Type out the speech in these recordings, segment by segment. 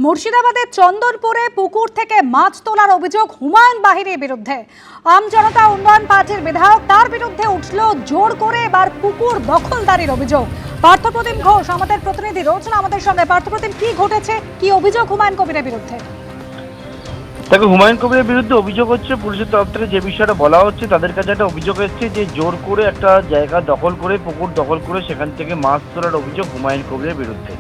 মুর্শিদাবাদের চন্দনপুরে পুকুর থেকে মাছ তোলার অভিযোগ হুমায়ুন বাহিনীর বিরুদ্ধে। আমজনতা উন্নয়ন পার্টির বিধায়ক তার বিরুদ্ধে উঠল জোর করে এবার পুকুর দখলদারির অভিযোগ। পার্থপ্রতিম ঘোষ আমাদের প্রতিনিধি রয়েছেন আমাদের সঙ্গে। পার্থপ্রতিম, কি ঘটেছে, কি অভিযোগ হুমায়ুন কবিরের বিরুদ্ধে? দেখো, হুমায়ুন কবিরের বিরুদ্ধে অভিযোগ হচ্ছে পুলিশের তরফ থেকে যে বিষয়টা বলা হচ্ছে, তাদের কাছে একটা অভিযোগ এসছে যে জোর করে একটা জায়গা দখল করে, পুকুর দখল করে সেখান থেকে মাছ তোলার অভিযোগ হুমায়ুন কবিরের বিরুদ্ধে।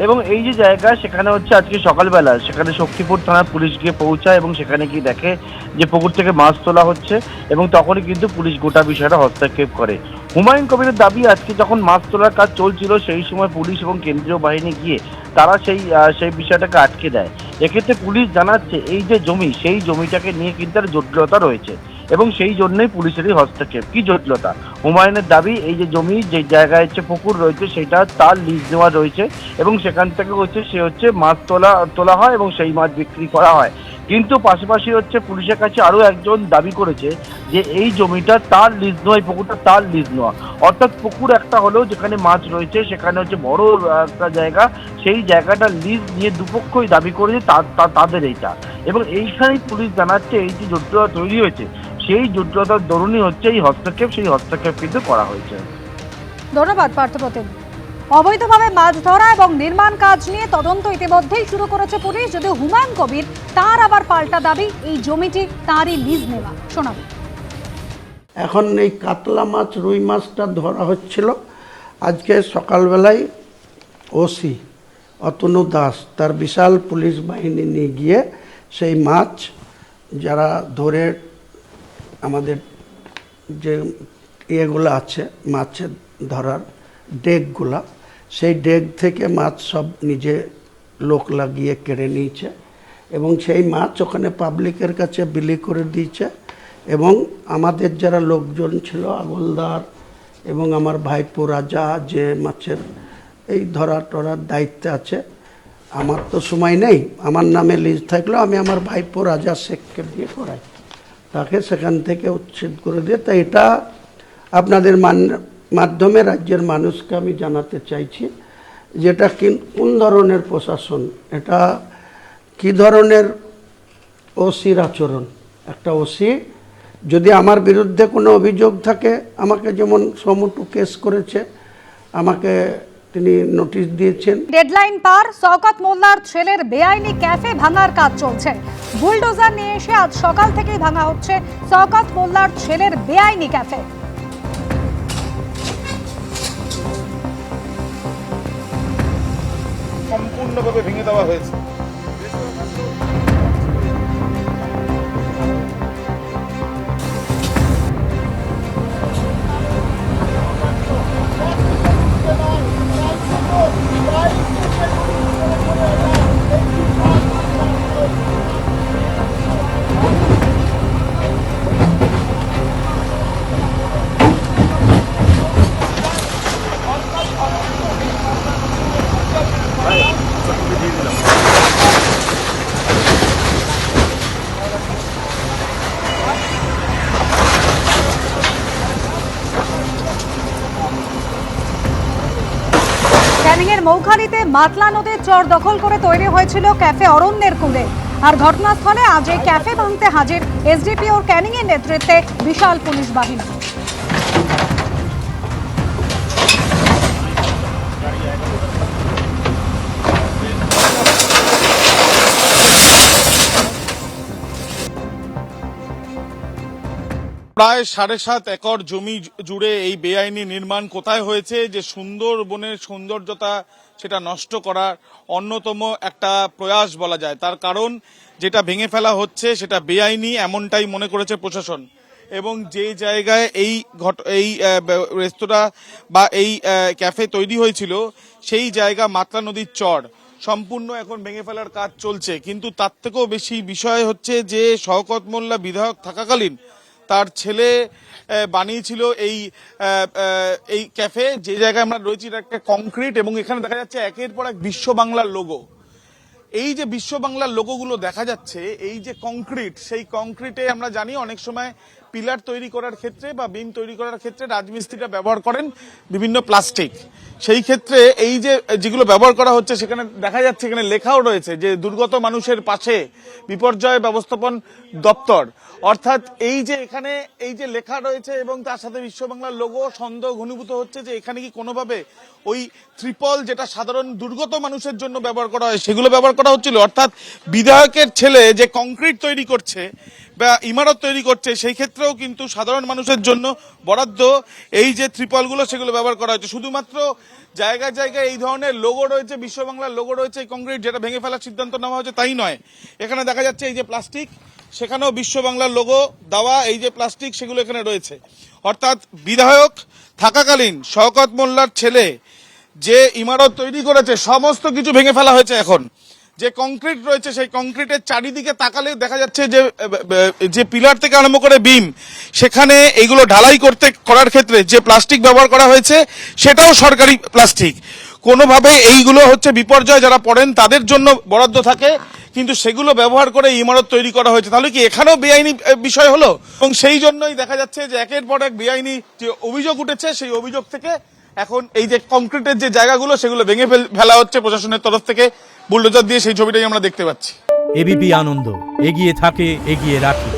এবং এই যে জায়গা, সেখানে হচ্ছে আজকে সকালবেলা সেখানে শক্তিপুর থানার পুলিশ গিয়ে পৌঁছায় এবং সেখানে গিয়ে দেখে যে পুকুর থেকে মাছ তোলা হচ্ছে এবং তখনই কিন্তু পুলিশ গোটা বিষয়টা হস্তক্ষেপ করে। হুমায়ুন কবিরের দাবি, আজকে যখন মাছ তোলার কাজ চলছিল সেই সময় পুলিশ এবং কেন্দ্রীয় বাহিনী গিয়ে তারা সেই বিষয়টাকে আটকে দেয়। এক্ষেত্রে পুলিশ জানাচ্ছে এই যে জমি, সেই জমিটাকে নিয়ে কিন্তু একটা জটিলতা রয়েছে এবং সেই জন্যই পুলিশেরই হস্তক্ষেপ। কি জটিলতা? হুমায়ুনের দাবি, এই যে জমি, যে জায়গায় হচ্ছে পুকুর রয়েছে সেটা তার লিজ নেওয়া রয়েছে এবং সেখান থেকে সে মাছ তোলা হয় এবং সেই মাছ বিক্রি করা হয়। কিন্তু পাশাপাশি পুলিশের কাছে আরো একজন দাবি করেছে যে এই জমিটা তার লিজ নেওয়া, এই পুকুরটা তার লিজ নেওয়া। অর্থাৎ পুকুর একটা হলেও যেখানে মাছ রয়েছে সেখানে বড় একটা জায়গা, সেই জায়গাটা লিজ নিয়ে দুপক্ষই দাবি করেছে তাদের এইটা। এবং এইখানেই পুলিশ জানাচ্ছে এই যে জটিলতা তৈরি হয়েছে, সেই জটিলতার দরুনই হচ্ছে এই হস্তক্ষেপ, সেই হস্তক্ষেপ কিন্তু করা হয়েছে। ধন্যবাদ পার্থপ্রতিম। অবৈধভাবে মাছ ধরা এবং নির্মাণ কাজ নিয়ে তদন্ত ইতিমধ্যেই শুরু করেছে পুলিশ, যদিও হুমায়ুন কবির তার আবার পাল্টা দাবি এই জমিটি তারই লিজ নেওয়া। শোনাবো। এখন এই কাতলা মাছ, রুই মাছটা ধরা হচ্ছিল। আজকে সকালবেলায় ওসি অতনু দাস তার বিশাল পুলিশ বাহিনী নিয়ে গিয়ে সেই মাছ যারা ধরে, আমাদের যে ইয়েগুলো আছে মাছের ধরার ডেকগুলা, সেই ডেক থেকে মাছ সব নিজে লোক লাগিয়ে কেড়ে নিয়েছে এবং সেই মাছ ওখানে পাবলিকের কাছে বিলি করে দিয়েছে। এবং আমাদের যারা লোকজন ছিল, আগলদার এবং আমার ভাইপো রাজা, যে মাছের এই টরার দায়িত্বে আছে, আমার তো সময় নেই, আমার নামে লিজ থাকলেও আমি আমার ভাইপো রাজা শেখকে দিয়ে করাই, তাকে সেখান থেকে উচ্ছেদ করে দিয়ে। তাই এটা আপনাদের মাধ্যমে রাজ্যের মানুষকে আমি জানাতে চাইছি যেটা কোন ধরনের প্রশাসন, এটা কি ধরনের ওসির আচরণ। একটা ওসি যদি আমার বিরুদ্ধে কোনো অভিযোগ থাকে, আমাকে যেমন সমুটু কেস করেছে, আমাকে তিনি নোটিশ দিয়েছেন। ডেডলাইন পার, শওকত মোল্লার ছেলের বেআইনি ক্যাফে ভাঙার কাজ চলছে। বুলডোজার নিয়ে এসে আজ সকাল থেকেই ভাঙা হচ্ছে শওকত মোল্লার ছেলের বেআইনি ক্যাফে। সম্পূর্ণভাবে ভেঙে দেওয়া হয়েছে। ক্যানিংয়ের মৌখালীতে মাতলা নদীর চর দখল করে তৈরি হয়েছিল ক্যাফে অরণ্যের কূলে। আর ঘটনাস্থলে আজ এই ক্যাফে ভাঙতে হাজির এসডিপিও ক্যানিংয়ের নেতৃত্বে বিশাল পুলিশ বাহিনী। প্রায় 7.5 একর জমি জুড়ে এই বেআইনি নির্মাণ কোথায় হয়েছে, যে সুন্দরবনের সৌন্দর্যতা সেটা নষ্ট করার অন্যতম একটা প্রয়াস বলা যায়। তার কারণ যেটা ভেঙে ফেলা হচ্ছে সেটা বেআইনি, এমনটাই মনে করেছে প্রশাসন। এবং যে জায়গায় এই রেস্তোরাঁ বা এই ক্যাফে তৈরি হয়েছিল, সেই জায়গা মাতলা নদীর চর সম্পূর্ণ এখন ভেঙে ফেলার কাজ চলছে। কিন্তু তার থেকেও বেশি বিষয় হচ্ছে যে শওকত মোল্লা বিধায়ক থাকাকালীন তার ছেলে বানিয়েছিল এই ক্যাফে, যে জায়গায় আমরা রয়েছি এটা একটা কংক্রিট, এবং এখানে দেখা যাচ্ছে একের পর এক বিশ্ব বাংলার লোগো। এই যে বিশ্ব বাংলার লোগোগুলো দেখা যাচ্ছে, এই যে কংক্রিট, সেই কংক্রিটে আমরা জানি অনেক সময় পিলার তৈরি করার ক্ষেত্রে বা বিম তৈরি করার ক্ষেত্রে রাজমিস্ত্রিরা ব্যবহার করেন বিভিন্ন প্লাস্টিক। সেই ক্ষেত্রে এই যে যেগুলো ব্যবহার করা হচ্ছে সেখানে দেখা যাচ্ছে এখানে লেখাও রয়েছে যে দুর্গত মানুষের পাশে বিপর্যয় ব্যবস্থাপন দপ্তর, অর্থাৎ এই যে এখানে এই যে লেখা রয়েছে এবং তার সাথে বিশ্ব বাংলার লোগো, সন্দেহ ঘনীভূত হচ্ছে যে এখানে কি কোনোভাবে ওই ত্রিপল যেটা সাধারণ দুর্গত মানুষের জন্য ব্যবহার করা হয় সেগুলো ব্যবহার করা হচ্ছিল। অর্থাৎ বিধায়কের ছেলে যে কংক্রিট তৈরি করছে বা ইমারত তৈরি করছে সেই ক্ষেত্রেও কিন্তু সাধারণ মানুষের জন্য বরাদ্দ এই যে ত্রিপলগুলো সেগুলো ব্যবহার করা হচ্ছে। শুধুমাত্র জায়গায় জায়গায় এই ধরনের লোগো রয়েছে, বিশ্ব বাংলার লোগো রয়েছে, এই কংক্রিট যেটা ভেঙে ফেলার সিদ্ধান্ত নেওয়া হয়েছে তাই নয়, এখানে দেখা যাচ্ছে এই যে প্লাস্টিক, সেখানেও বিশ্ব বাংলার লোগো দেওয়া এই যে প্লাস্টিক সেগুলো এখানে রয়েছে। অর্থাৎ বিধায়ক থাকাকালীন শওকত মোল্লার ছেলে যে ইমারত তৈরি করেছে সমস্ত কিছু ভেঙে ফেলা হয়েছে। এখন যে কংক্রিট রয়েছে সেই কংক্রিটের চারিদিকে তাকালে দেখা যাচ্ছে যে পিলার থেকে আরম্ভ করে বিম, সেখানে এইগুলো ঢালাই করার ক্ষেত্রে যে প্লাস্টিক ব্যবহার করা হয়েছে সেটাও সরকারি প্লাস্টিক। কোনোভাবে এইগুলো হচ্ছে বিপর্যয় যারা পড়েন তাদের জন্য বরাদ্দ থাকে, কিন্তু সেগুলো ব্যবহার করে ইমারত তৈরি করা হয়েছে। তাহলে কি এখানেও বেআইনি বিষয় হলো? এবং সেই জন্যই দেখা যাচ্ছে যে একের পর এক বেআইনি যে অভিযোগ উঠেছে সেই অভিযোগ থেকে এখন এই যে কংক্রিটের যে জায়গাগুলো সেগুলো ভেঙে ফেলা হচ্ছে প্রশাসনের তরফ থেকে বুলডোজার দিয়ে, সেই ছবিটাই আমরা দেখতে পাচ্ছি। এবিপি আনন্দ, এগিয়ে থাকে, এগিয়ে রাখে।